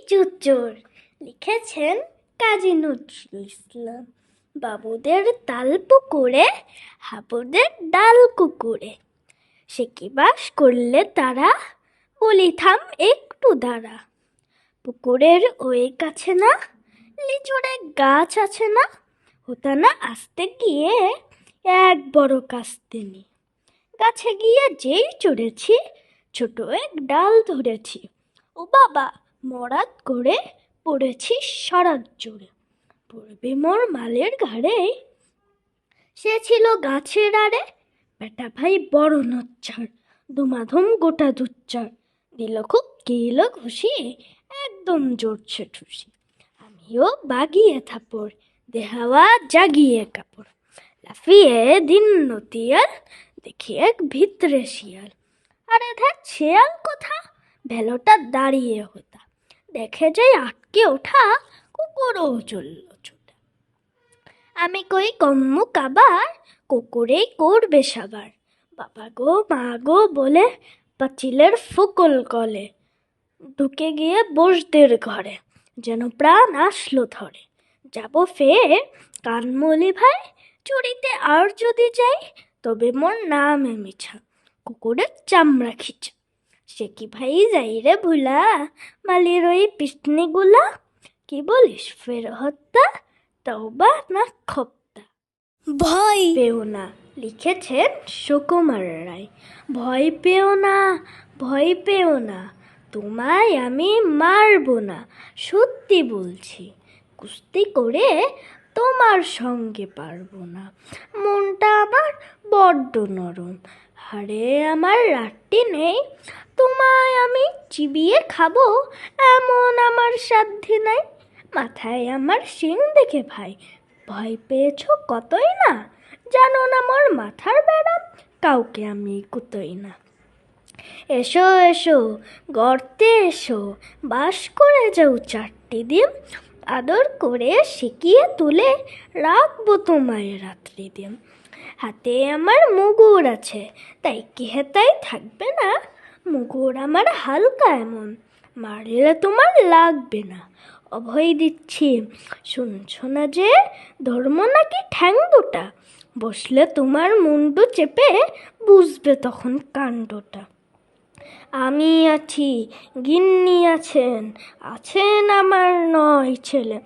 চুচুর। লিখেছেন কাজী নজরুল ইসলাম। বাবুদের তাল পুকুরে, হাবুদের ডাল কুকুরে, সে কি বাস করলে তারা, বলি থাম একটু দাঁড়া। পুকুরের ওই কাছে না লিচুড়ে গাছ আছে না, হতা না আসতে গিয়ে এক বড় কাস্তেনি। গাছে গিয়ে যেই চড়েছি, ছোট এক ডাল ধরেছি, ও বাবা মরাত করে পড়েছি সরাত জোরে। পড়বে মোর মালের ঘাড়ে, সে ছিল গাছের আড়ে। বেটা ভাই বড় নচ্চার, ধুমাধুম গোটা দুচ্চার, দিল খুব গেল ঘুষি, একদম জোরছে ঠুসি। আমিও বাগিয়ে থাপড়, দেহাওয়া জাগিয়ে কাপড়, লাফিয়ে দিন নতিয়াল, দেখি এক ভিতরে শিয়াল। আরে ধ্যাত শিয়াল কোথা, ভেলোটা দাঁড়িয়ে হতা, দেখে যাই আটকে ওঠা, কুকুরও চলল ছোটা। আমি কই কম্মু কাবার, কুকুরেই করবে সাবার। বাবা গো মা গো বলে পাঁচিলের ফুকল কলে ঢুকে গিয়ে বসদের ঘরে, যেন প্রাণ আসলো ধরে। যাব ফের কানমলি ভাই, চুরিতে আর যদি যাই, তবে মোর নামে মিছা, কুকুরের চামড়া খিচা। সে কি ভাই যাই রে ভুলা, মালির ওই পিসনিগুলা, কি বলিস ফের হত্যা, তওবা না খপ্তা। ভয় পেও না। লিখেছেন সুকুমার রায়। ভয় পেও না, ভয় পেও না, তোমায় আমি মারবো না, সত্যি বলছি। কুস্তি করে তোমার সঙ্গে পারবো না, মনটা আমার বড্ড নরম, হাড়ে আমার রাত্রি নেই, তোমায় আমি চিবিয়ে খাবো এমন আমার সাধ্যি নাই। মাথায় আমার শিং দেখে ভাই ভয় পেয়েছ কতই না, জানো না মোর মাথার ব্যারাম, কাউকে আমি কুতোই না। এসো এসো গর্তে এসো, বাস করে যাও চারটি দিন, আদর করে শিখিয়ে তুলে রাখবো তোমায় রাত্রি দিন। হাতে আমার মুগুর আছে, তাই কি হেতাই থাকবে না, মুগুর আমার হালকা এমন, মারলে তোমার লাগবে না। অভয় দিচ্ছি শুনছো না যে, ধর্ম নাকি ঠ্যাং দুটা, বসলে তোমার মুন্ডু চেপে বুঝবে তখন কাণ্ডটা। আমি আছি, গিন্নি আছেন, আছেন আমার 9 ছেলে,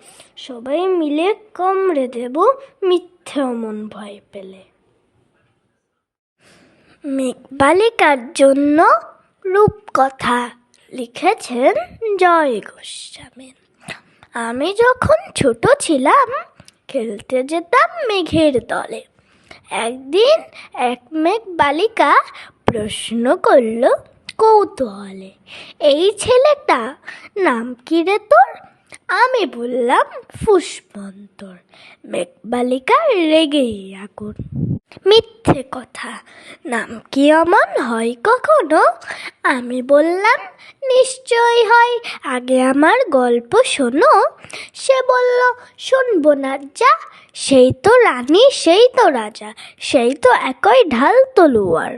সবাই মিলে কামড়ে দেব মিথ্যে অমন ভয় পেলে। মেঘবালিকার জন্য রূপকথা। লিখেছেন জয় গোস্বামী। আমি যখন ছোট ছিলাম, খেলতে যেতাম মেঘের দলে। একদিন এক মেঘবালিকা প্রশ্ন করল কৌতূহলে, এই ছেলেটা নাম কি রে তোর? আমি বললাম পুষ্পন্তর। মেঘবালিকা রেগেই আগুন, মিথ্যে কথা, নাম কি অমন হয় কখনো? আমি বললাম নিশ্চয় হয়, আগে আমার গল্প শোনো। সে বলল শুনবো না যা, সেই তো রানী সেই তো রাজা, সেই তো একই ঢাল তলোয়ার,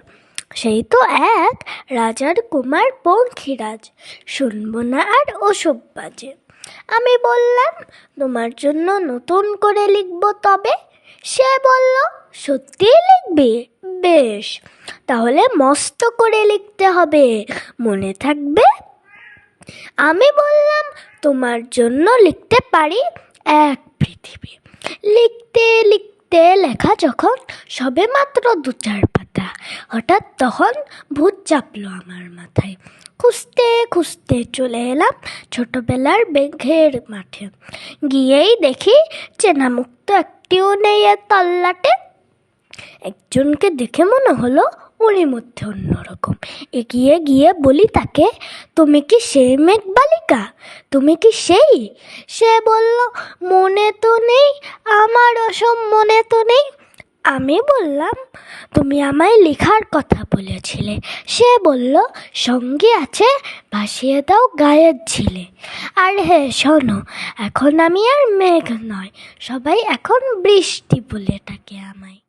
সেই তো এক রাজার কুমার পঙ্খিরাজ, শুনবো না আর ওসব বাজে। আমি বললাম তোমার জন্য নতুন করে লিখবো তবে। সে বলল সত্যিই লিখবি? বেশ, তাহলে মস্ত করে লিখতে হবে, মনে থাকবে? আমি বললাম তোমার জন্য লিখতে পারি এক পৃথিবী। লিখতে লিখতে লেখা যখন সবে মাত্র 2-4 পাতা, হঠাৎ তখন ভূত চাপলো আমার মাথায়। খুঁজতে খুঁজতে চলে এলাম ছোটবেলার মেঘের মাঠে। গিয়েই দেখি চেনা মুখ তো একটিও নেই এর তল্লাটে। একজনকে দেখে মনে হলো ওরই মধ্যে অন্যরকম। এগিয়ে গিয়ে বলি তাকে, তুমি কি সেই মেঘবালিকা? তুমি কি সেই? সে বলল মনে তো নেই, আমার অসম মনে তো নেই। আমি বললাম তুমি আমায় লেখার কথা বলেছিলে। সে বলল সঙ্গে আছে ভাসিয়ে দাও গায়ের ঝিলে। আর হ্যাঁ শোনো, এখন আমি আর মেঘ নয়, সবাই এখন বৃষ্টি বলে ডাকে আমায়।